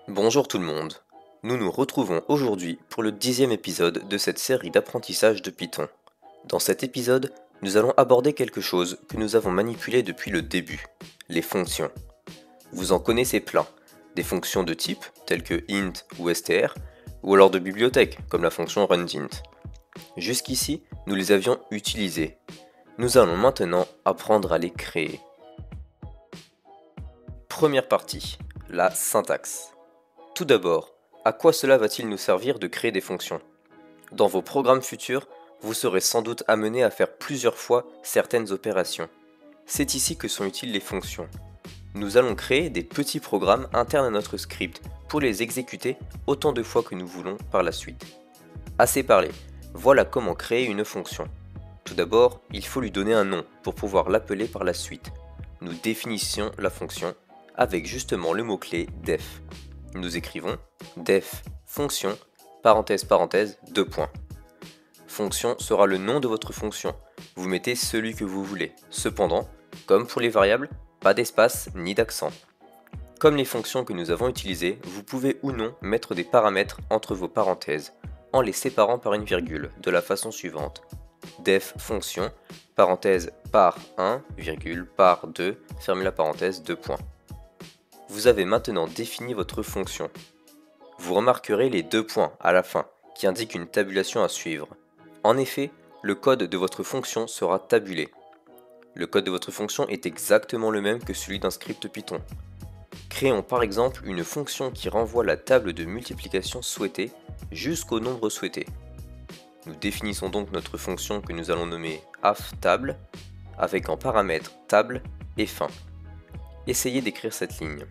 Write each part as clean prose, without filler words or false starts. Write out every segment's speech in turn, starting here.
Bonjour tout le monde. Nous nous retrouvons aujourd'hui pour le 10e épisode de cette série d'apprentissage de Python. Dans cet épisode, nous allons aborder quelque chose que nous avons manipulé depuis le début, les fonctions. Vous en connaissez plein, des fonctions de type telles que int ou str, ou alors de bibliothèques comme la fonction runDint. Jusqu'ici, nous les avions utilisées. Nous allons maintenant apprendre à les créer. Première partie, la syntaxe. Tout d'abord, à quoi cela va-t-il nous servir de créer des fonctions? Dans vos programmes futurs, vous serez sans doute amené à faire plusieurs fois certaines opérations. C'est ici que sont utiles les fonctions. Nous allons créer des petits programmes internes à notre script pour les exécuter autant de fois que nous voulons par la suite. Assez parlé, voilà comment créer une fonction. Tout d'abord, il faut lui donner un nom pour pouvoir l'appeler par la suite. Nous définissons la fonction avec justement le mot-clé def. Nous écrivons def fonction, parenthèse parenthèse, 2 points. Fonction sera le nom de votre fonction. Vous mettez celui que vous voulez. Cependant, comme pour les variables, pas d'espace ni d'accent. Comme les fonctions que nous avons utilisées, vous pouvez ou non mettre des paramètres entre vos parenthèses, en les séparant par une virgule, de la façon suivante. Def fonction, parenthèse par 1, virgule, par 2, fermez la parenthèse, 2 points. Vous avez maintenant défini votre fonction. Vous remarquerez les 2 points à la fin, qui indiquent une tabulation à suivre. En effet, le code de votre fonction sera tabulé. Le code de votre fonction est exactement le même que celui d'un script Python. Créons par exemple une fonction qui renvoie la table de multiplication souhaitée jusqu'au nombre souhaité. Nous définissons donc notre fonction que nous allons nommer AFTable, avec en paramètres table et fin. Essayez d'écrire cette ligne.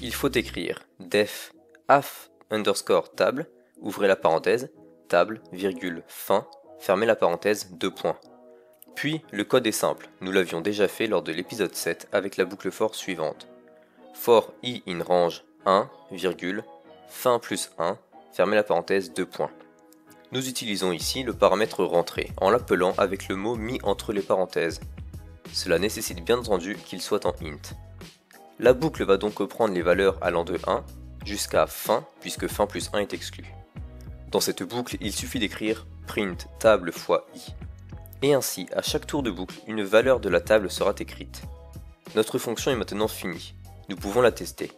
Il faut écrire def af underscore table, ouvrez la parenthèse, table, virgule, fin, fermez la parenthèse, 2 points. Puis, le code est simple, nous l'avions déjà fait lors de l'épisode 7 avec la boucle for suivante. For i in range 1, virgule, fin plus 1, fermez la parenthèse, 2 points. Nous utilisons ici le paramètre rentrée en l'appelant avec le mot mis entre les parenthèses. Cela nécessite bien entendu qu'il soit en int. La boucle va donc reprendre les valeurs allant de 1 jusqu'à fin, puisque fin plus 1 est exclu. Dans cette boucle, il suffit d'écrire print table fois i. Et ainsi, à chaque tour de boucle, une valeur de la table sera écrite. Notre fonction est maintenant finie. Nous pouvons la tester.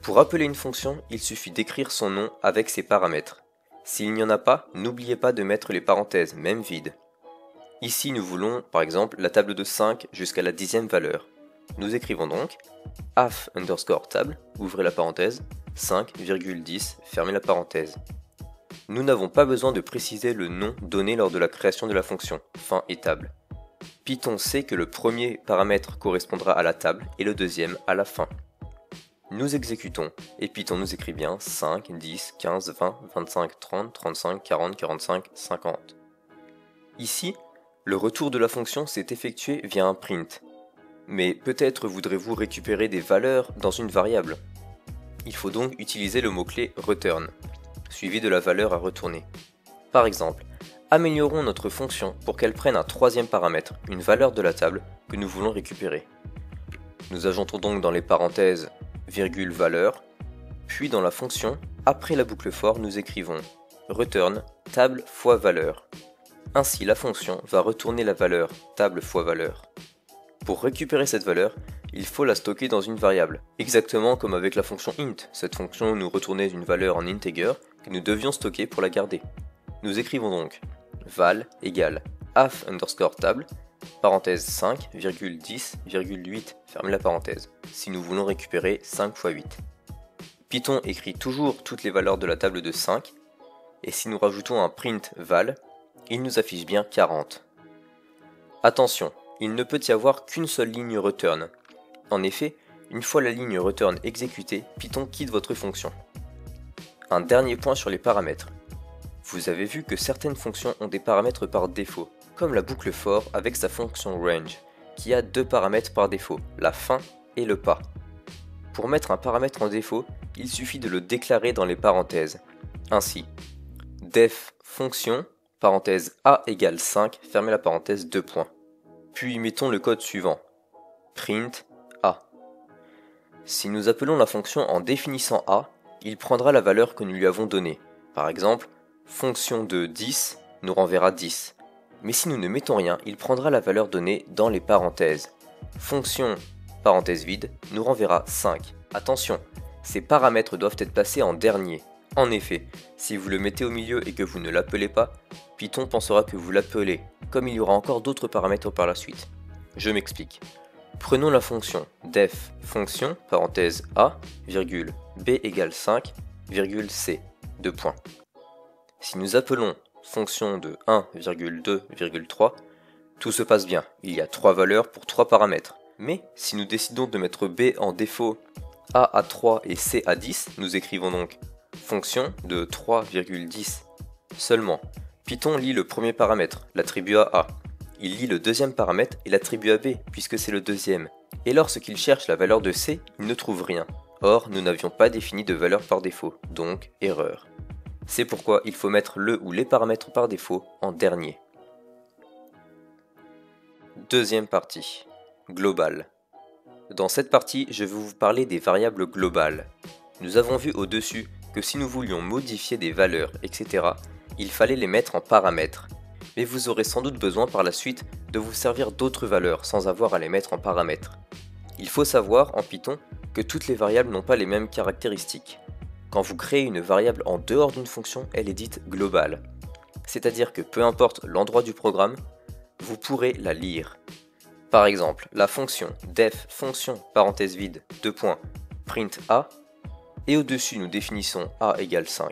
Pour appeler une fonction, il suffit d'écrire son nom avec ses paramètres. S'il n'y en a pas, n'oubliez pas de mettre les parenthèses, même vides. Ici, nous voulons, par exemple, la table de 5 jusqu'à la 10e valeur. Nous écrivons donc af underscore table, ouvrez la parenthèse, 5,10, fermez la parenthèse. Nous n'avons pas besoin de préciser le nom donné lors de la création de la fonction, fin et table. Python sait que le premier paramètre correspondra à la table et le deuxième à la fin. Nous exécutons, et Python nous écrit bien 5, 10, 15, 20, 25, 30, 35, 40, 45, 50. Ici, le retour de la fonction s'est effectué via un print. Mais peut-être voudrez-vous récupérer des valeurs dans une variable. Il faut donc utiliser le mot-clé return, suivi de la valeur à retourner. Par exemple, améliorons notre fonction pour qu'elle prenne un troisième paramètre, une valeur de la table que nous voulons récupérer. Nous ajoutons donc dans les parenthèses virgule valeur, puis dans la fonction, après la boucle for, nous écrivons return table fois valeur. Ainsi, la fonction va retourner la valeur table fois valeur. Pour récupérer cette valeur, il faut la stocker dans une variable, exactement comme avec la fonction int. Cette fonction nous retournait une valeur en integer que nous devions stocker pour la garder. Nous écrivons donc val égale af underscore table, parenthèse 5,10,8, fermez la parenthèse, si nous voulons récupérer 5 fois 8. Python écrit toujours toutes les valeurs de la table de 5, et si nous rajoutons un print val, il nous affiche bien 40. Attention, il ne peut y avoir qu'une seule ligne return. En effet, une fois la ligne return exécutée, Python quitte votre fonction. Un dernier point sur les paramètres. Vous avez vu que certaines fonctions ont des paramètres par défaut, comme la boucle for avec sa fonction range, qui a 2 paramètres par défaut, la fin et le pas. Pour mettre un paramètre en défaut, il suffit de le déclarer dans les parenthèses. Ainsi, def fonction, parenthèse a égale 5, fermez la parenthèse, 2 points. Puis mettons le code suivant, print a. Si nous appelons la fonction en définissant a, il prendra la valeur que nous lui avons donnée. Par exemple, fonction de 10 nous renverra 10. Mais si nous ne mettons rien, il prendra la valeur donnée dans les parenthèses. Fonction, parenthèse vide, nous renverra 5. Attention, ces paramètres doivent être passés en dernier. En effet, si vous le mettez au milieu et que vous ne l'appelez pas, Python pensera que vous l'appelez, comme il y aura encore d'autres paramètres par la suite. Je m'explique. Prenons la fonction def fonction, parenthèse a, virgule, b égale 5, virgule c, 2 points. Si nous appelons fonction de 1,2,3, tout se passe bien, il y a 3 valeurs pour 3 paramètres. Mais si nous décidons de mettre b en défaut, a à 3 et c à 10, nous écrivons donc fonction de 3,10 seulement. Python lit le premier paramètre, l'attribut à a. Il lit le deuxième paramètre et l'attribut à b, puisque c'est le deuxième. Et lorsqu'il cherche la valeur de c, il ne trouve rien. Or, nous n'avions pas défini de valeur par défaut, donc erreur. C'est pourquoi il faut mettre le ou les paramètres par défaut en dernier. Deuxième partie, global. Dans cette partie, je vais vous parler des variables globales. Nous avons vu au-dessus que si nous voulions modifier des valeurs, etc., il fallait les mettre en paramètres. Mais vous aurez sans doute besoin par la suite de vous servir d'autres valeurs sans avoir à les mettre en paramètres. Il faut savoir en Python que toutes les variables n'ont pas les mêmes caractéristiques. Quand vous créez une variable en dehors d'une fonction, elle est dite globale. C'est-à-dire que peu importe l'endroit du programme, vous pourrez la lire. Par exemple, la fonction def fonction parenthèse vide 2 points print a, et au-dessus nous définissons a égale 5.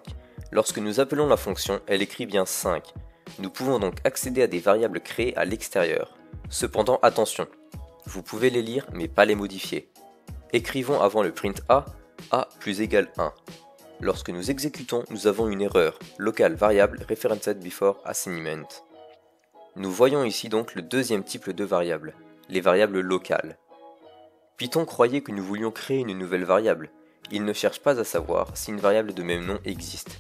Lorsque nous appelons la fonction, elle écrit bien 5. Nous pouvons donc accéder à des variables créées à l'extérieur. Cependant, attention, vous pouvez les lire mais pas les modifier. Écrivons avant le print a plus égale 1. Lorsque nous exécutons, nous avons une erreur, local variable referenced before assignment. Nous voyons ici donc le deuxième type de variable, les variables locales. Python croyait que nous voulions créer une nouvelle variable. Il ne cherche pas à savoir si une variable de même nom existe.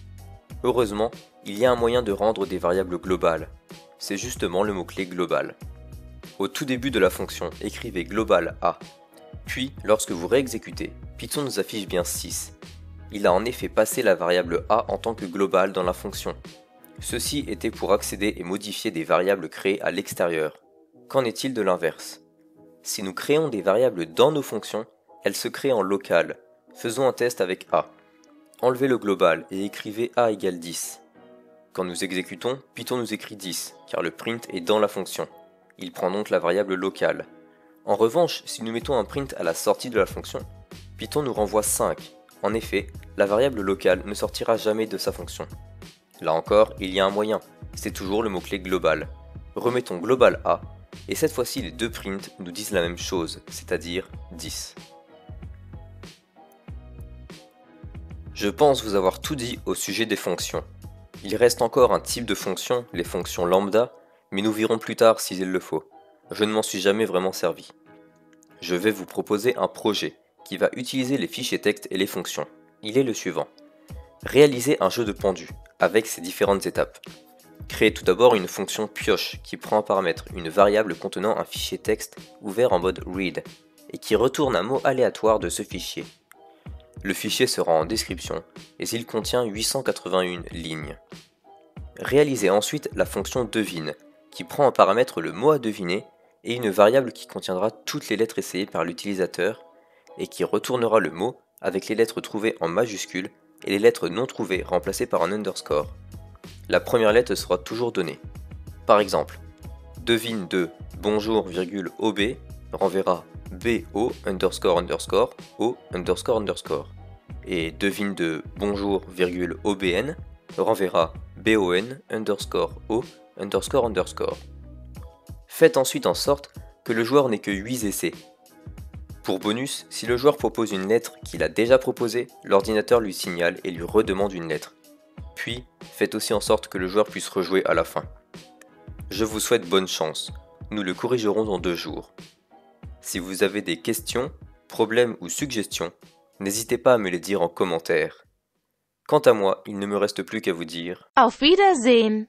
Heureusement, il y a un moyen de rendre des variables globales. C'est justement le mot-clé global. Au tout début de la fonction, écrivez global a. Puis, lorsque vous réexécutez, Python nous affiche bien 6. Il a en effet passé la variable a en tant que global dans la fonction. Ceci était pour accéder et modifier des variables créées à l'extérieur. Qu'en est-il de l'inverse? Si nous créons des variables dans nos fonctions, elles se créent en local. Faisons un test avec a. Enlevez le global et écrivez a égale 10. Quand nous exécutons, Python nous écrit 10, car le print est dans la fonction. Il prend donc la variable locale. En revanche, si nous mettons un print à la sortie de la fonction, Python nous renvoie 5. En effet, la variable locale ne sortira jamais de sa fonction. Là encore, il y a un moyen, c'est toujours le mot-clé global. Remettons global a, et cette fois-ci les deux prints nous disent la même chose, c'est-à-dire 10. Je pense vous avoir tout dit au sujet des fonctions. Il reste encore un type de fonction, les fonctions lambda, mais nous verrons plus tard s'il le faut. Je ne m'en suis jamais vraiment servi. Je vais vous proposer un projet qui va utiliser les fichiers texte et les fonctions. Il est le suivant. Réaliser un jeu de pendu, avec ses différentes étapes. Créez tout d'abord une fonction pioche qui prend en paramètre une variable contenant un fichier texte ouvert en mode read, et qui retourne un mot aléatoire de ce fichier. Le fichier sera en description, et il contient 881 lignes. Réalisez ensuite la fonction devine, qui prend en paramètre le mot à deviner, et une variable qui contiendra toutes les lettres essayées par l'utilisateur, et qui retournera le mot avec les lettres trouvées en majuscule et les lettres non trouvées remplacées par un underscore. La première lettre sera toujours donnée. Par exemple, devine de bonjour, OB renverra BO underscore underscore O underscore underscore. Et devine de bonjour, OBN renverra BON underscore O underscore underscore. Faites ensuite en sorte que le joueur n'ait que 8 essais. Pour bonus, si le joueur propose une lettre qu'il a déjà proposée, l'ordinateur lui signale et lui redemande une lettre. Puis, faites aussi en sorte que le joueur puisse rejouer à la fin. Je vous souhaite bonne chance, nous le corrigerons dans 2 jours. Si vous avez des questions, problèmes ou suggestions, n'hésitez pas à me les dire en commentaire. Quant à moi, il ne me reste plus qu'à vous dire Auf Wiedersehen!